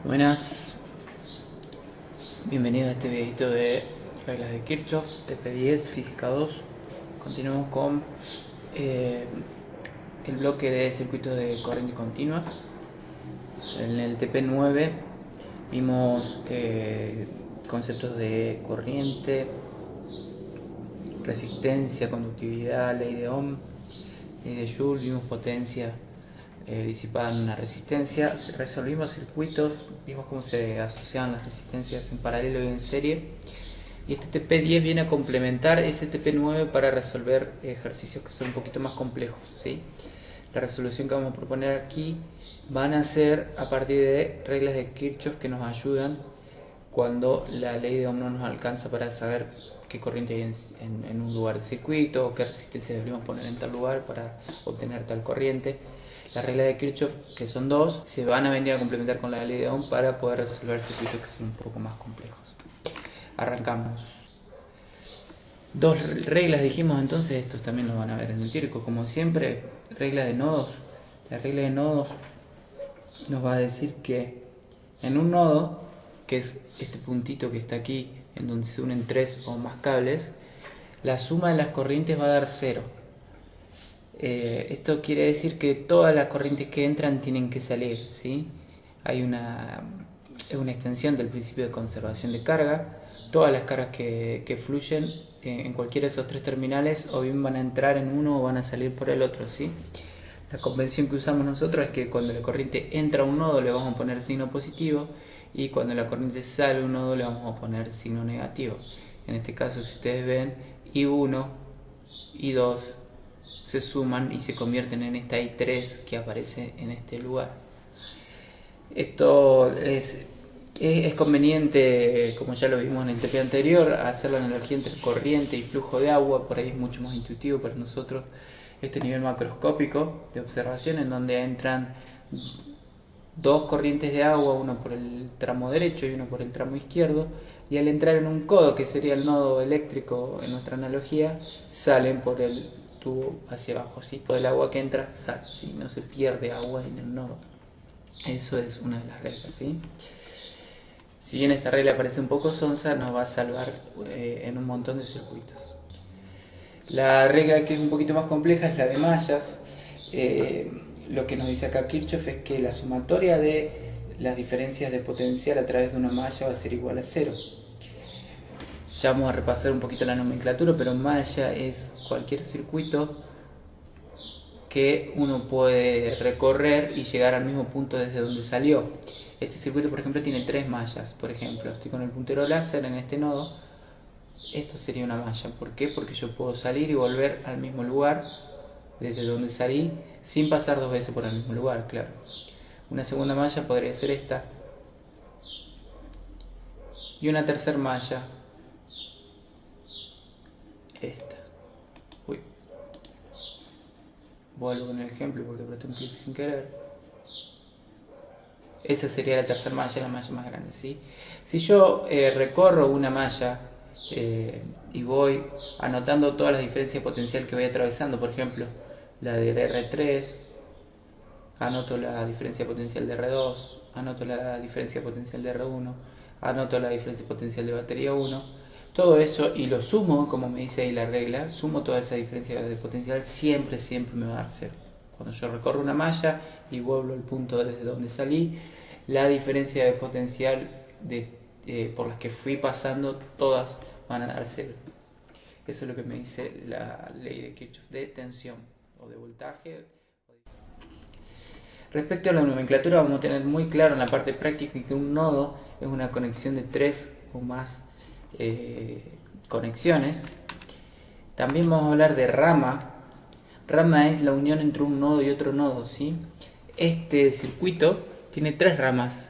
Buenas, bienvenido a este videito de reglas de Kirchhoff, TP10, Física 2. Continuamos con el bloque de circuitos de corriente continua. En el TP9 vimos conceptos de corriente, resistencia, conductividad, ley de Ohm, ley de Joule, vimos potencia disipada en una resistencia, resolvimos circuitos, vimos cómo se asociaban las resistencias en paralelo y en serie, y este TP10 viene a complementar ese TP9 para resolver ejercicios que son un poquito más complejos, ¿sí? La resolución que vamos a proponer aquí van a ser a partir de reglas de Kirchhoff que nos ayudan cuando la ley de Ohm no nos alcanza para saber qué corriente hay en un lugar del circuito o qué resistencia deberíamos poner en tal lugar para obtener tal corriente. Las reglas de Kirchhoff, que son dos, se van a venir a complementar con la ley de Ohm para poder resolver circuitos que son un poco más complejos. Arrancamos. Dos reglas dijimos, entonces estos también los van a ver en el teórico. Como siempre, regla de nodos. La regla de nodos nos va a decir que en un nodo, que es este puntito que está aquí, en donde se unen tres o más cables, la suma de las corrientes va a dar 0. Esto quiere decir que todas las corrientes que entran tienen que salir, ¿sí? Es una extensión del principio de conservación de carga. Todas las cargas que fluyen en cualquiera de esos tres terminales o bien van a entrar en uno o van a salir por el otro, ¿sí? La convención que usamos nosotros es que cuando la corriente entra a un nodo le vamos a poner signo positivo y cuando la corriente sale a un nodo le vamos a poner signo negativo. En este caso, si ustedes ven, I1, I2 se suman y se convierten en esta I3 que aparece en este lugar. Esto es conveniente, como ya lo vimos en el TP anterior, hacer la analogía entre corriente y flujo de agua. Por ahí es mucho más intuitivo para nosotros este nivel macroscópico de observación, en donde entran dos corrientes de agua, uno por el tramo derecho y uno por el tramo izquierdo, y al entrar en un codo, que sería el nodo eléctrico en nuestra analogía, salen por el tubo hacia abajo, ¿sí? Todo el agua que entra sale, ¿sí? No se pierde agua en el nodo. Eso es una de las reglas, ¿sí? Si bien esta regla parece un poco sonsa, nos va a salvar en un montón de circuitos. La regla que es un poquito más compleja es la de mallas. Lo que nos dice acá Kirchhoff es que la sumatoria de las diferencias de potencial a través de una malla va a ser igual a 0. Ya vamos a repasar un poquito la nomenclatura, pero malla es cualquier circuito que uno puede recorrer y llegar al mismo punto desde donde salió. Este circuito, por ejemplo, tiene 3 mallas. Por ejemplo, estoy con el puntero láser en este nodo. Esto sería una malla. ¿Por qué? Porque yo puedo salir y volver al mismo lugar desde donde salí sin pasar dos veces por el mismo lugar, claro. Una segunda malla podría ser esta. Y una tercera malla, esta. Uy. Vuelvo con el ejemplo porque apreté un clic sin querer. Esa sería la tercera malla, la malla más grande, ¿sí? Si yo recorro una malla y voy anotando todas las diferencias de potencial que voy atravesando, por ejemplo, la de R3, anoto la diferencia potencial de R2, anoto la diferencia potencial de R1, anoto la diferencia potencial de batería 1, todo eso y lo sumo, como me dice ahí la regla, sumo toda esa diferencia de potencial, siempre me va a dar 0. Cuando yo recorro una malla y vuelvo al punto desde donde salí, la diferencia de potencial por las que fui pasando, todas van a dar 0. Eso es lo que me dice la ley de Kirchhoff de tensión o de voltaje. Respecto a la nomenclatura, vamos a tener muy claro en la parte práctica que un nodo es una conexión de 3 o más conexiones. También vamos a hablar de rama. Rama es la unión entre un nodo y otro nodo, ¿sí? Este circuito tiene 3 ramas.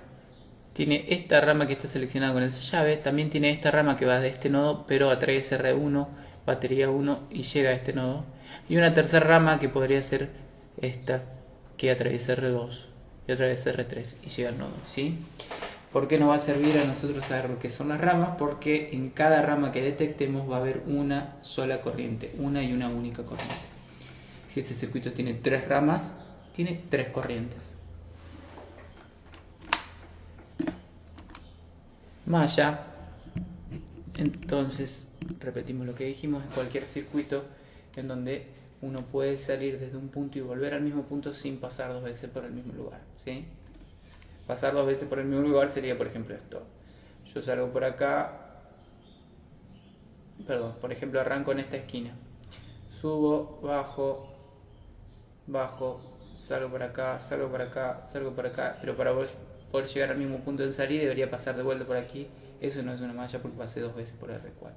Tiene esta rama que está seleccionada con esa llave, también tiene esta rama que va de este nodo, pero atraviesa R1, batería 1 y llega a este nodo. Y una tercera rama que podría ser esta, que atraviesa R2 y atraviesa R3 y llega al nodo, ¿sí? ¿Por qué nos va a servir a nosotros saber lo que son las ramas? Porque en cada rama que detectemos va a haber una sola corriente, una y una única corriente. Si este circuito tiene 3 ramas, tiene 3 corrientes. malla. Entonces, repetimos lo que dijimos, es cualquier circuito en donde uno puede salir desde un punto y volver al mismo punto sin pasar dos veces por el mismo lugar, ¿sí? Pasar dos veces por el mismo lugar sería, por ejemplo, esto. Yo salgo por acá, perdón, por ejemplo, arranco en esta esquina. Subo, bajo, bajo, salgo por acá, salgo por acá, salgo por acá, pero para poder llegar al mismo punto de salida debería pasar de vuelta por aquí. Eso no es una malla porque pasé dos veces por R4.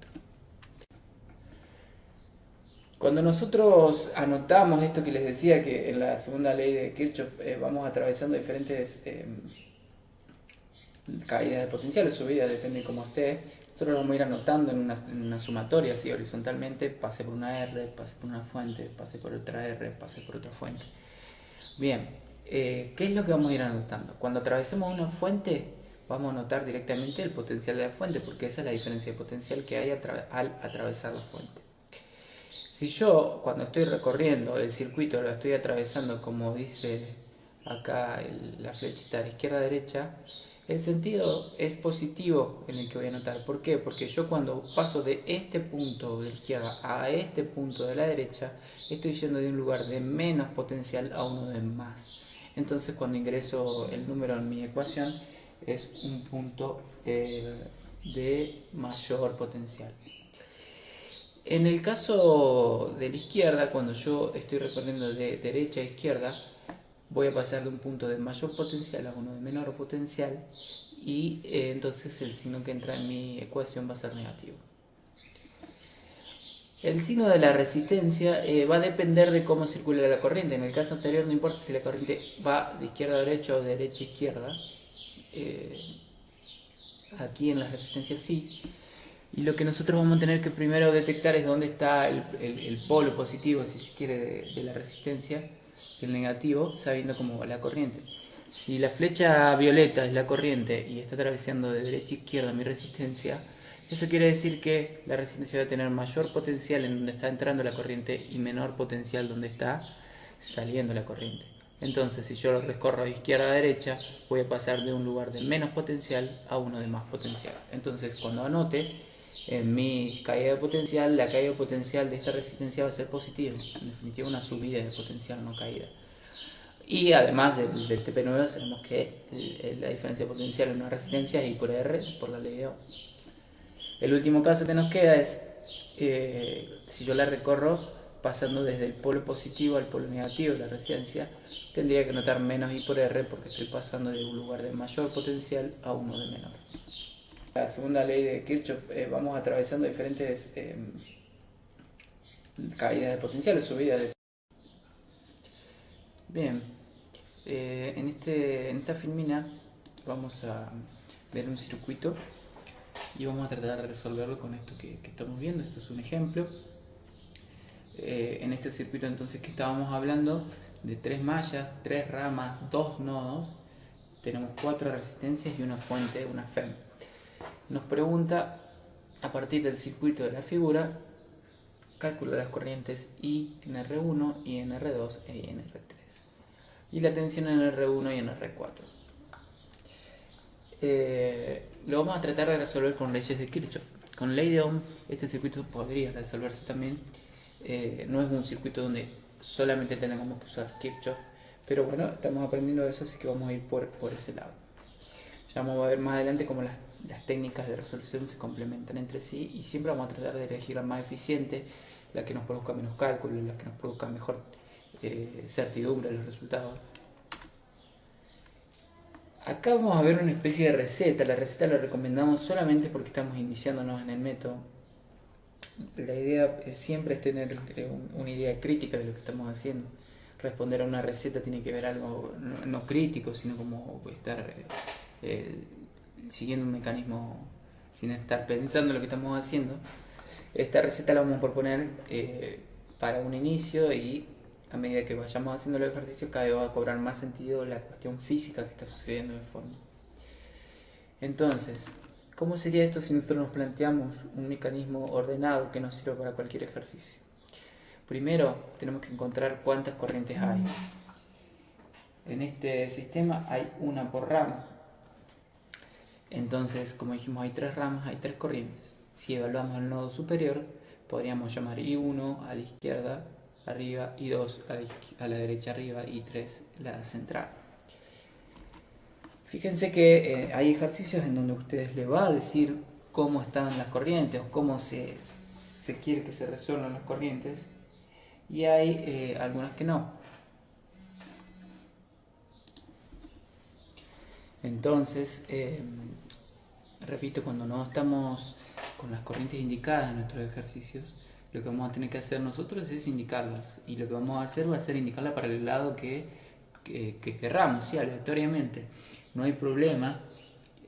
Cuando nosotros anotamos esto que les decía, que en la segunda ley de Kirchhoff vamos atravesando diferentes caídas de potencial o subidas, depende de cómo esté, nosotros lo vamos a ir anotando en una sumatoria, así horizontalmente. Pasé por una R, pasé por una fuente, pasé por otra R, pasé por otra fuente. Bien, ¿qué es lo que vamos a ir anotando? Cuando atravesemos una fuente, vamos a anotar directamente el potencial de la fuente, porque esa es la diferencia de potencial que hay al atravesar la fuente. Si yo, cuando estoy recorriendo el circuito, lo estoy atravesando como dice acá la flechita de izquierda a derecha, el sentido es positivo en el que voy a anotar. ¿Por qué? Porque yo cuando paso de este punto de la izquierda a este punto de la derecha, estoy yendo de un lugar de menos potencial a uno de más. Entonces, cuando ingreso el número en mi ecuación, es un punto de mayor potencial. En el caso de la izquierda, cuando yo estoy recorriendo de derecha a izquierda, voy a pasar de un punto de mayor potencial a uno de menor potencial, y entonces el signo que entra en mi ecuación va a ser negativo. El signo de la resistencia va a depender de cómo circula la corriente. En el caso anterior no importa si la corriente va de izquierda a derecha o de derecha a izquierda. Aquí en la resistencia sí. Y lo que nosotros vamos a tener que primero detectar es dónde está el polo positivo, si se quiere, de la resistencia, el negativo, sabiendo cómo va la corriente. Si la flecha violeta es la corriente y está atravesando de derecha a izquierda mi resistencia, eso quiere decir que la resistencia va a tener mayor potencial en donde está entrando la corriente y menor potencial donde está saliendo la corriente. Entonces, si yo lo recorro de izquierda a derecha, voy a pasar de un lugar de menos potencial a uno de más potencial. Entonces, cuando anote en mi caída de potencial, la caída de potencial de esta resistencia va a ser positiva. En definitiva, una subida de potencial, no caída. Y además del TP9 sabemos que la diferencia de potencial en una resistencia es I por R por la ley de Ohm. El último caso que nos queda es si yo la recorro pasando desde el polo positivo al polo negativo de la resistencia, tendría que notar menos I por R porque estoy pasando de un lugar de mayor potencial a uno de menor. La segunda ley de Kirchhoff, vamos atravesando diferentes caídas de potencial o subidas de... Bien, en esta filmina vamos a ver un circuito y vamos a tratar de resolverlo con esto que estamos viendo. Esto es un ejemplo. En este circuito entonces que estábamos hablando de 3 mallas, 3 ramas, 2 nodos, tenemos 4 resistencias y una fuente, una FEM. Nos pregunta, a partir del circuito de la figura, calcula las corrientes I en R1, I en R2 e I en R3 y la tensión en R1 y en R4. Lo vamos a tratar de resolver con leyes de Kirchhoff. Con ley de Ohm este circuito podría resolverse también. No es un circuito donde solamente tengamos que usar Kirchhoff, pero bueno, estamos aprendiendo eso, así que vamos a ir por ese lado. Ya vamos a ver más adelante cómo las técnicas de resolución se complementan entre sí y siempre vamos a tratar de elegir la más eficiente, la que nos produzca menos cálculo, la que nos produzca mejor certidumbre de los resultados. Acá vamos a ver una especie de receta. La receta la recomendamos solamente porque estamos iniciándonos en el método. La idea siempre es tener una idea crítica de lo que estamos haciendo. Responder a una receta tiene que ver algo no crítico, sino como estar siguiendo un mecanismo sin estar pensando en lo que estamos haciendo. Esta receta la vamos a proponer para un inicio y a medida que vayamos haciendo los ejercicios cada vez va a cobrar más sentido la cuestión física que está sucediendo de fondo. Entonces, ¿cómo sería esto si nosotros nos planteamos un mecanismo ordenado que nos sirva para cualquier ejercicio? Primero, tenemos que encontrar cuántas corrientes hay. En este sistema hay una por rama. Entonces, como dijimos, hay tres ramas, hay tres corrientes. Si evaluamos el nodo superior, podríamos llamar I1 a la izquierda arriba, I2 a la derecha arriba, y I3 la central. Fíjense que hay ejercicios en donde ustedes le va a decir cómo están las corrientes o cómo se quiere que se resuelvan las corrientes, y hay algunas que no. Entonces, repito, cuando no estamos con las corrientes indicadas en nuestros ejercicios, lo que vamos a tener que hacer nosotros es indicarlas, y lo que vamos a hacer va a ser indicarla para el lado que querramos, ¿sí? Aleatoriamente. No hay problema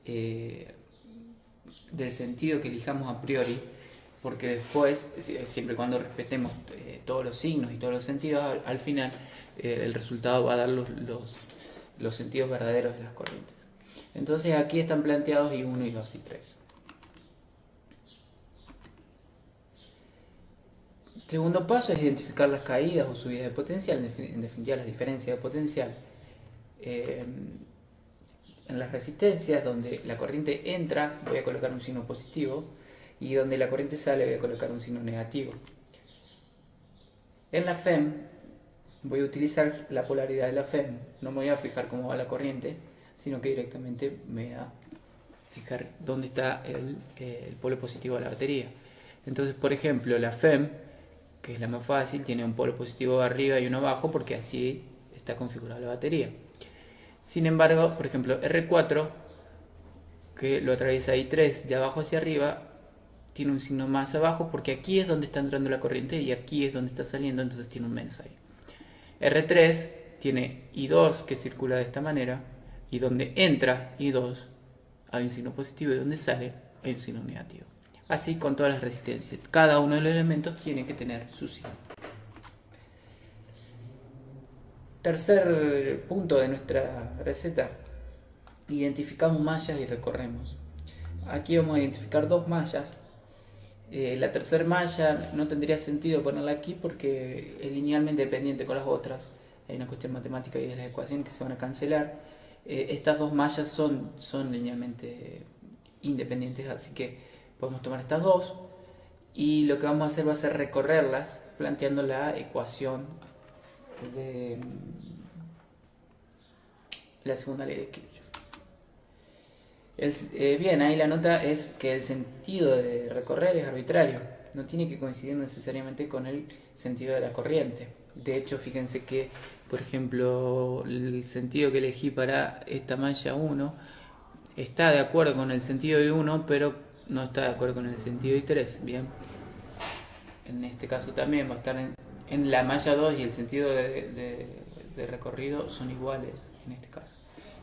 del sentido que elijamos a priori, porque después, siempre y cuando respetemos todos los signos y todos los sentidos, al final el resultado va a dar los sentidos verdaderos de las corrientes. Entonces aquí están planteados I1, I2 y I3. Segundo paso es identificar las caídas o subidas de potencial, en definitiva las diferencias de potencial. En las resistencias, donde la corriente entra, voy a colocar un signo positivo, y donde la corriente sale, voy a colocar un signo negativo. En la FEM, voy a utilizar la polaridad de la FEM. No me voy a fijar cómo va la corriente, sino que directamente me voy a fijar dónde está el polo positivo de la batería. Entonces, por ejemplo, la FEM, que es la más fácil, tiene un polo positivo arriba y uno abajo, porque así está configurada la batería. Sin embargo, por ejemplo, R4, que lo atraviesa I3 de abajo hacia arriba, tiene un signo más abajo, porque aquí es donde está entrando la corriente y aquí es donde está saliendo, entonces tiene un menos ahí. R3 tiene I2 que circula de esta manera, y donde entra I2 hay un signo positivo, y donde sale hay un signo negativo. Así con todas las resistencias. Cada uno de los elementos tiene que tener su signo. Tercer punto de nuestra receta. Identificamos mallas y recorremos. Aquí vamos a identificar dos mallas. La tercera malla no tendría sentido ponerla aquí porque es linealmente dependiente con las otras. Hay una cuestión matemática y de las ecuaciones que se van a cancelar. Estas dos mallas son linealmente independientes, así que podemos tomar estas dos, y lo que vamos a hacer va a ser recorrerlas planteando la ecuación de la segunda ley de Kirchhoff. Bien, ahí la nota es que el sentido de recorrer es arbitrario, no tiene que coincidir necesariamente con el sentido de la corriente. De hecho, fíjense que, por ejemplo, el sentido que elegí para esta malla 1 está de acuerdo con el sentido de 1, pero no está de acuerdo con el sentido de 3. Bien, en este caso también va a estar en la malla 2, y el sentido de recorrido son iguales en este caso.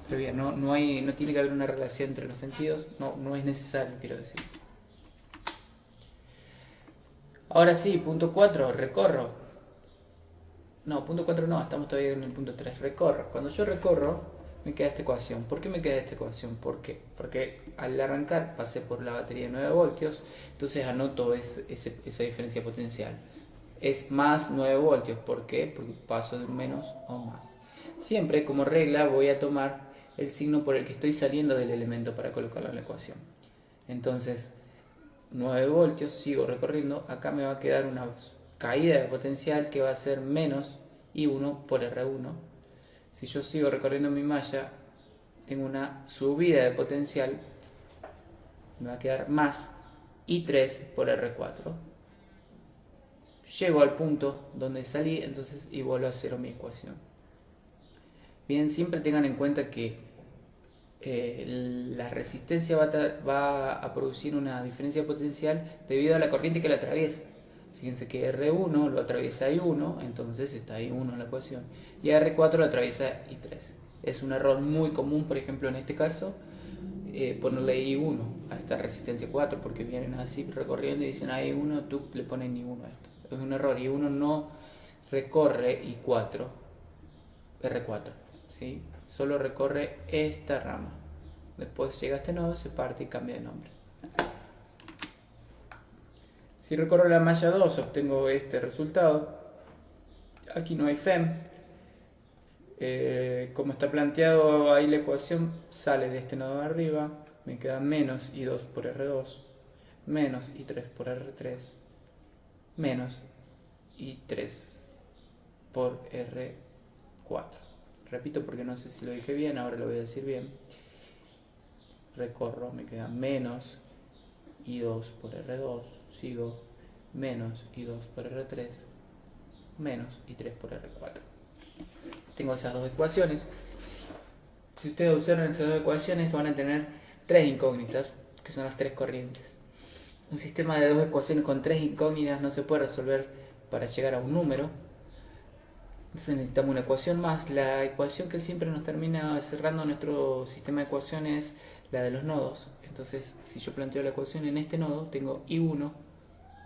Pero bien, no tiene que haber una relación entre los sentidos, no es necesario, quiero decir. Ahora sí, punto 4, recorro. No, punto 4 no, estamos todavía en el punto 3, recorro. Cuando yo recorro, me queda esta ecuación. ¿Por qué me queda esta ecuación? ¿Por qué? Porque al arrancar pasé por la batería de 9 voltios, entonces anoto esa diferencia potencial. Es más 9 voltios, ¿por qué? Porque paso de un menos a un más. Siempre, como regla, voy a tomar el signo por el que estoy saliendo del elemento para colocarlo en la ecuación. Entonces, 9 voltios, sigo recorriendo, acá me va a quedar una caída de potencial que va a ser menos I1 por R1. Si yo sigo recorriendo mi malla, tengo una subida de potencial, me va a quedar más I3 por R4. Llego al punto donde salí, entonces, y vuelvo a cero mi ecuación. Bien, siempre tengan en cuenta que la resistencia va a producir una diferencia de potencial debido a la corriente que la atraviesa. Fíjense que R1 lo atraviesa I1, entonces está I1 en la ecuación, y R4 lo atraviesa I3. Es un error muy común, por ejemplo, en este caso, ponerle I1 a esta resistencia 4, porque vienen así recorriendo y dicen I1, tú le pones I1 a esto. Es un error, I1 no recorre I4, R4, ¿sí? Solo recorre esta rama. Después llega a este nodo, se parte y cambia de nombre. Si recorro la malla 2, obtengo este resultado. Aquí no hay FEM. Como está planteado ahí, la ecuación sale de este nodo de arriba, me queda menos I2 por R2, menos I3 por R3, menos I3 por R4. Repito porque no sé si lo dije bien, ahora lo voy a decir bien. Recorro, me queda menos I2 por R2, sigo menos I2 por R3, menos I3 por R4. Tengo esas dos ecuaciones. Si ustedes observan esas dos ecuaciones van a tener tres incógnitas, que son las tres corrientes. Un sistema de dos ecuaciones con tres incógnitas no se puede resolver para llegar a un número. Entonces necesitamos una ecuación más. La ecuación que siempre nos termina cerrando nuestro sistema de ecuaciones es la de los nodos. Entonces, si yo planteo la ecuación en este nodo, tengo I1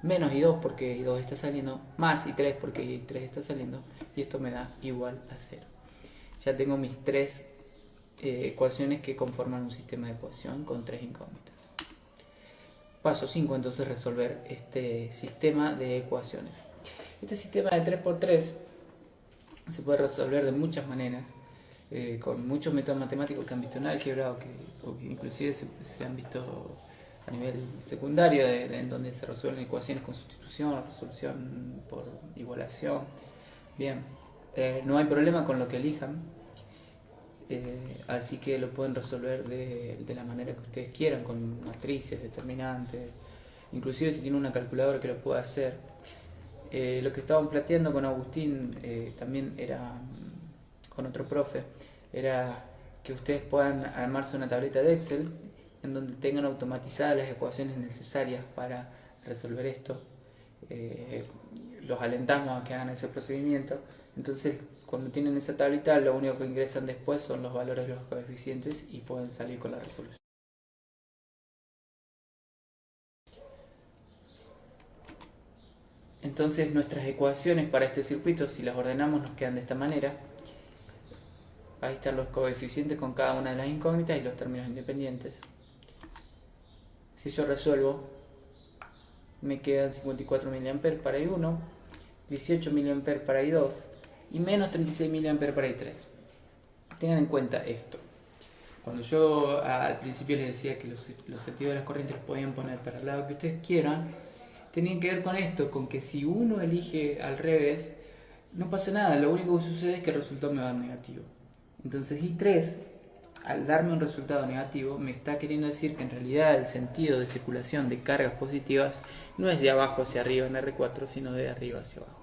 menos I2 porque I2 está saliendo, más I3 porque I3 está saliendo, y esto me da igual a 0. Ya tengo mis tres ecuaciones que conforman un sistema de ecuación con tres incógnitas. Paso 5, entonces, resolver este sistema de ecuaciones. Este sistema de 3×3 se puede resolver de muchas maneras, con muchos métodos matemáticos que han visto en álgebra o que inclusive se han visto a nivel secundario, en donde se resuelven ecuaciones con sustitución, resolución por igualación. Bien, no hay problema con lo que elijan, así que lo pueden resolver de la manera que ustedes quieran, con matrices, determinantes, inclusive si tienen una calculadora que lo pueda hacer. Lo que estábamos planteando con Agustín, también era con otro profe, era que ustedes puedan armarse una tableta de Excel en donde tengan automatizadas las ecuaciones necesarias para resolver esto. Los alentamos a que hagan ese procedimiento. Entonces, cuando tienen esa tablita, lo único que ingresan después son los valores de los coeficientes y pueden salir con la resolución. Entonces nuestras ecuaciones para este circuito, si las ordenamos, nos quedan de esta manera. Ahí están los coeficientes con cada una de las incógnitas y los términos independientes. Si yo resuelvo, me quedan 54 mA para I1, 18 mA para I2 y menos 36 mA para I3. Tengan en cuenta esto. Cuando yo al principio les decía que los sentidos de las corrientes los podían poner para el lado que ustedes quieran, tenían que ver con esto, con que si uno elige al revés, no pasa nada, lo único que sucede es que el resultado me va a dar negativo. Entonces I3, al darme un resultado negativo, me está queriendo decir que en realidad el sentido de circulación de cargas positivas no es de abajo hacia arriba en R4, sino de arriba hacia abajo.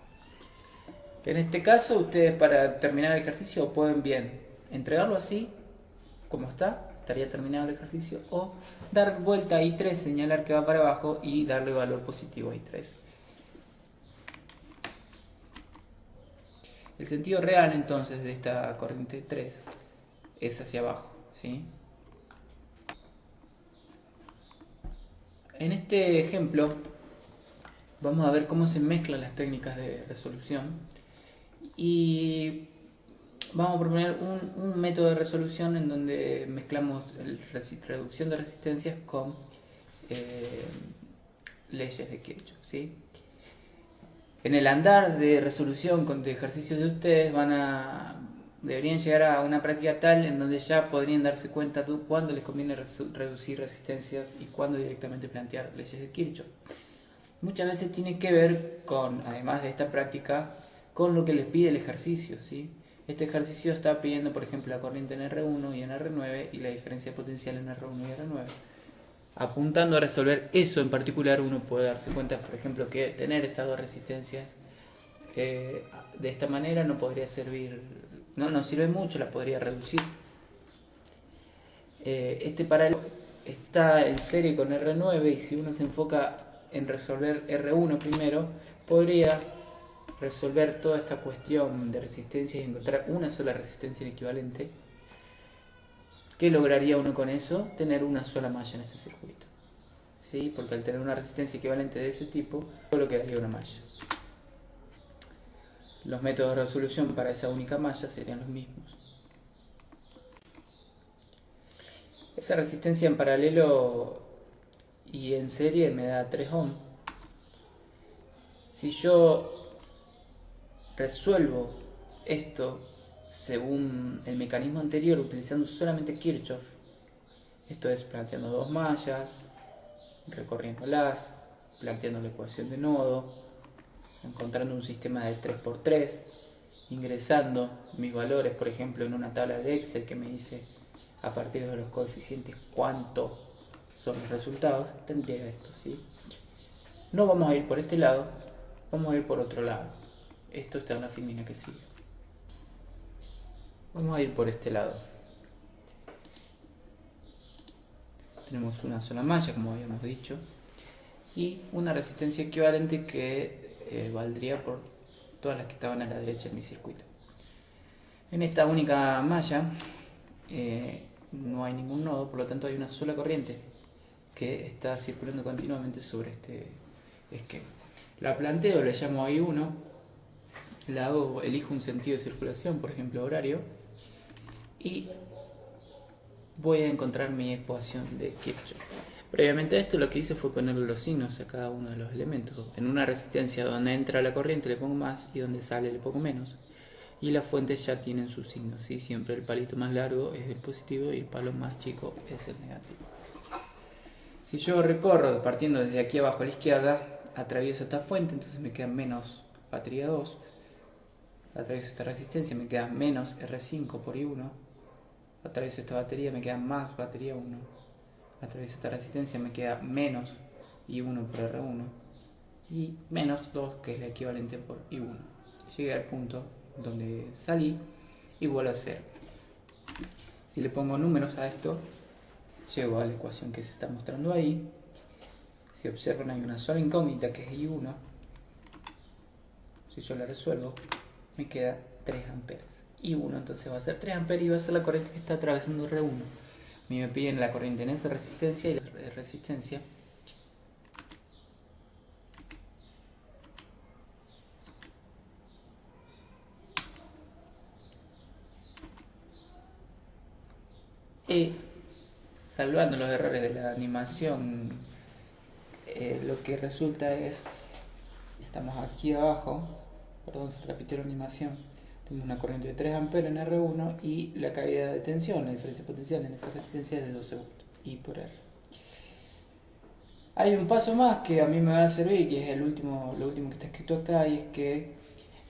En este caso, ustedes para terminar el ejercicio pueden bien entregarlo así, como está, estaría terminado el ejercicio, o dar vuelta a I3, señalar que va para abajo y darle valor positivo a I3. El sentido real entonces de esta corriente 3 es hacia abajo, ¿sí? En este ejemplo vamos a ver cómo se mezclan las técnicas de resolución y vamos a proponer un método de resolución en donde mezclamos reducción de resistencias con leyes de Kirchhoff, ¿sí? En el andar de resolución de ejercicios de ustedes deberían llegar a una práctica tal en donde ya podrían darse cuenta de cuándo les conviene reducir resistencias y cuándo directamente plantear leyes de Kirchhoff. Muchas veces tiene que ver con, además de esta práctica, con lo que les pide el ejercicio, ¿sí? Este ejercicio está pidiendo, por ejemplo, la corriente en R1 y en R9 y la diferencia potencial en R1 y R9. Apuntando a resolver eso en particular, uno puede darse cuenta, por ejemplo, que tener estas dos resistencias de esta manera no podría servir, no sirve mucho, las podría reducir. Este paralelo está en serie con R9 y si uno se enfoca en resolver R1 primero, podría resolver toda esta cuestión de resistencia y encontrar una sola resistencia equivalente. ¿Qué lograría uno con eso? Tener una sola malla en este circuito, ¿sí? Porque al tener una resistencia equivalente de ese tipo, solo quedaría una malla. Los métodos de resolución para esa única malla serían los mismos. Esa resistencia en paralelo y en serie me da 3 ohm. Si yo resuelvo esto según el mecanismo anterior, utilizando solamente Kirchhoff, Esto es planteando dos mallas, recorriéndolas, planteando la ecuación de nodo, encontrando un sistema de 3×3, ingresando mis valores, por ejemplo, en una tabla de Excel que me dice a partir de los coeficientes cuánto son los resultados, tendría esto, ¿sí? No vamos a ir por este lado, vamos a ir por otro lado. Esto está en la filmina que sigue. Vamos a ir por este lado. Tenemos una sola malla, como habíamos dicho, y una resistencia equivalente que valdría por todas las que estaban a la derecha en mi circuito. En esta única malla no hay ningún nodo, por lo tanto hay una sola corriente que está circulando continuamente sobre este esquema. La planteo, le llamo I1, elijo un sentido de circulación, por ejemplo horario, y voy a encontrar mi ecuación de Kirchhoff. Previamente a esto lo que hice fue ponerle los signos a cada uno de los elementos. En una resistencia donde entra la corriente le pongo más y donde sale le pongo menos. Y las fuentes ya tienen sus signos, ¿sí? Siempre el palito más largo es el positivo y el palo más chico es el negativo. Si yo recorro partiendo desde aquí abajo a la izquierda, atravieso esta fuente, entonces me queda menos batería 2. Atravieso esta resistencia, me queda menos R5 por I1. Atravieso esta batería, me queda más batería 1. Atravieso esta resistencia, me queda menos I1 por R1. Y menos 2, que es el equivalente por I1. Llegué al punto donde salí y vuelvo a cero. Si le pongo números a esto, llego a la ecuación que se está mostrando ahí. Si observan, hay una sola incógnita que es I1. Si yo la resuelvo, me queda 3 amperes. I1 entonces va a ser 3 amperes y va a ser la corriente que está atravesando R1. A mí me piden la corriente en esa resistencia y la resistencia. Y salvando los errores de la animación, lo que resulta es, estamos aquí abajo, perdón, se repitió la animación, tenemos una corriente de 3 amperes en R1 y la caída de tensión, la diferencia potencial en esa resistencia es de 12 volts, I por R. Hay un paso más que a mí me va a servir, que es lo último que está escrito acá, y es que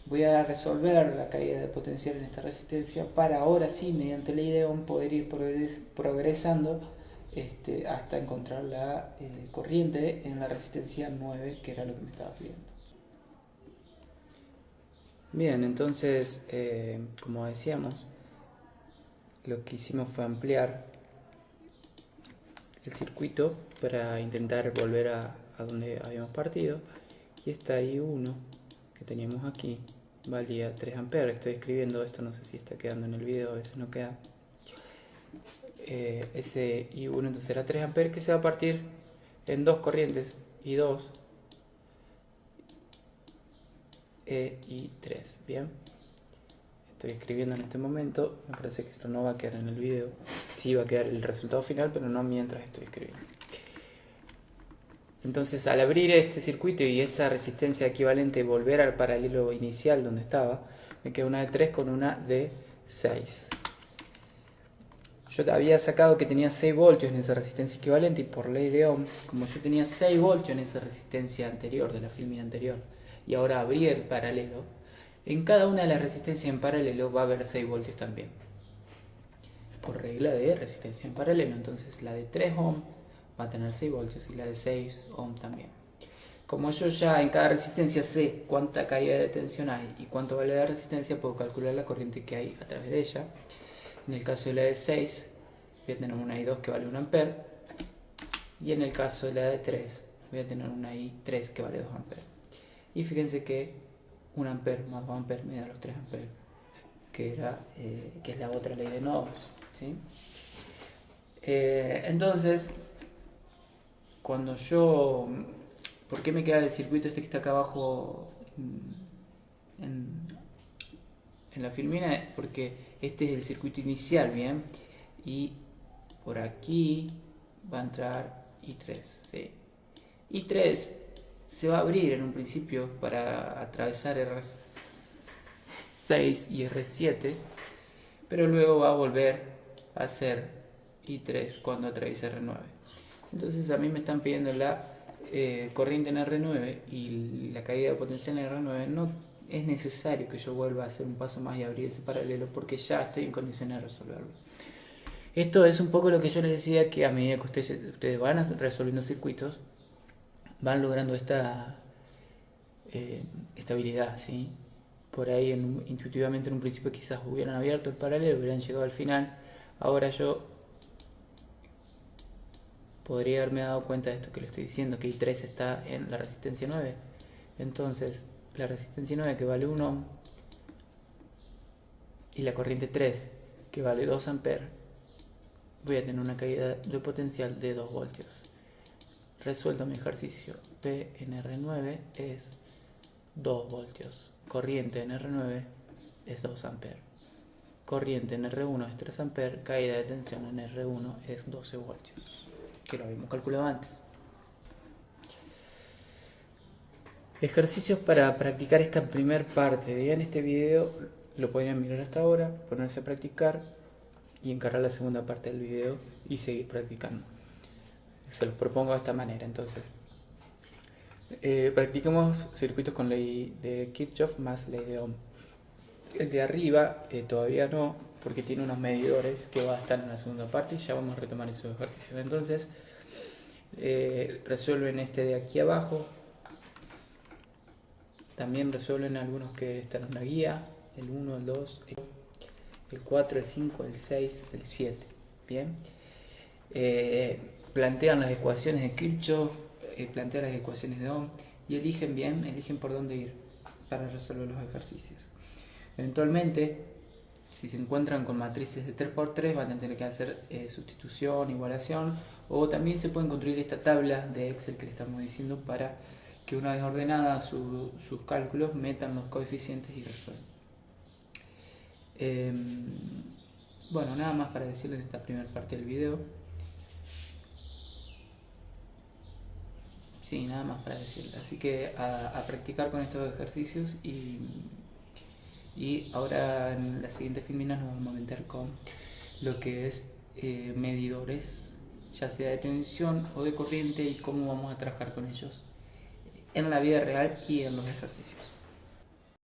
voy a resolver la caída de potencial en esta resistencia para ahora sí, mediante la IDEOM, poder ir progresando hasta encontrar la corriente en la resistencia 9, que era lo que me estaba pidiendo. Bien, entonces, como decíamos, lo que hicimos fue ampliar el circuito para intentar volver a donde habíamos partido, y esta I1 que teníamos aquí valía 3 amperes. Estoy escribiendo esto, no sé si está quedando en el video, a veces no queda. Ese I1 entonces era 3 amperes, que se va a partir en dos corrientes, I2 e I3. Bien, estoy escribiendo en este momento, me parece que esto no va a quedar en el video. Sí va a quedar el resultado final, pero no mientras estoy escribiendo. Entonces, al abrir este circuito y esa resistencia equivalente volver al paralelo inicial donde estaba, me queda una de 3 con una de 6. Yo había sacado que tenía 6 voltios en esa resistencia equivalente, y por ley de Ohm, como yo tenía 6 voltios en esa resistencia anterior, de la filmina anterior, y ahora abrí el paralelo, en cada una de las resistencias en paralelo va a haber 6 voltios también, por regla de resistencia en paralelo. Entonces la de 3 ohm va a tener 6 voltios y la de 6 ohm también. Como yo ya en cada resistencia sé cuánta caída de tensión hay y cuánto vale la resistencia, puedo calcular la corriente que hay a través de ella. En el caso de la de 6 voy a tener una I2 que vale 1 amper, y en el caso de la de 3 voy a tener una I3 que vale 2 amperes. Y fíjense que 1 amper más 2 amperes me da los 3 amperes, que es la otra ley de nodos, ¿sí? Entonces, cuando yo... ¿Por qué me queda el circuito este que está acá abajo en la filmina? Porque este es el circuito inicial, ¿bien? Y por aquí va a entrar I3, ¿sí? I3 se va a abrir en un principio para atravesar R6 y R7, pero luego va a volver a ser y 3 cuando atraviesa R9. Entonces a mí me están pidiendo la corriente en R9 y la caída de potencial en R9. No es necesario que yo vuelva a hacer un paso más y abrir ese paralelo porque ya estoy en condiciones de resolverlo. Esto es un poco lo que yo les decía, que a medida que ustedes van resolviendo circuitos, van logrando esta estabilidad, ¿sí? Por ahí intuitivamente en un principio quizás hubieran abierto el paralelo, hubieran llegado al final. Ahora yo podría haberme dado cuenta de esto que le estoy diciendo, que I3 está en la resistencia 9. Entonces, la resistencia 9 que vale 1 ohm y la corriente 3 que vale 2 amperes, voy a tener una caída de potencial de 2 voltios. Resuelto mi ejercicio, P en R9 es 2 voltios. Corriente en R9 es 2 amperes. Corriente en R1 es 3 amperes. Caída de tensión en R1 es 12 voltios, que lo habíamos calculado antes. Ejercicios para practicar esta primer parte. Vean este video, lo podrían mirar hasta ahora, ponerse a practicar y encarar la segunda parte del video y seguir practicando. Se los propongo de esta manera. Entonces, practicamos circuitos con ley de Kirchhoff más ley de Ohm. El de arriba todavía no, porque tiene unos medidores que va a estar en la segunda parte y ya vamos a retomar esos ejercicios. Entonces, resuelven este de aquí abajo. También resuelven algunos que están en la guía, el 1, el 2, el 4, el 5, el 6, el 7. Bien. Plantean las ecuaciones de Kirchhoff, plantean las ecuaciones de Ohm y eligen bien, eligen por dónde ir para resolver los ejercicios. Eventualmente, si se encuentran con matrices de 3×3, van a tener que hacer sustitución, igualación, o también se pueden construir esta tabla de Excel que le estamos diciendo para que una vez ordenada sus cálculos, metan los coeficientes y resuelvan. Bueno, nada más para decirles en esta primera parte del video. Sí, nada más para decirles. Así que a practicar con estos ejercicios y ahora en las siguientes filminas nos vamos a meter con lo que es medidores, ya sea de tensión o de corriente, y cómo vamos a trabajar con ellos en la vida real y en los ejercicios.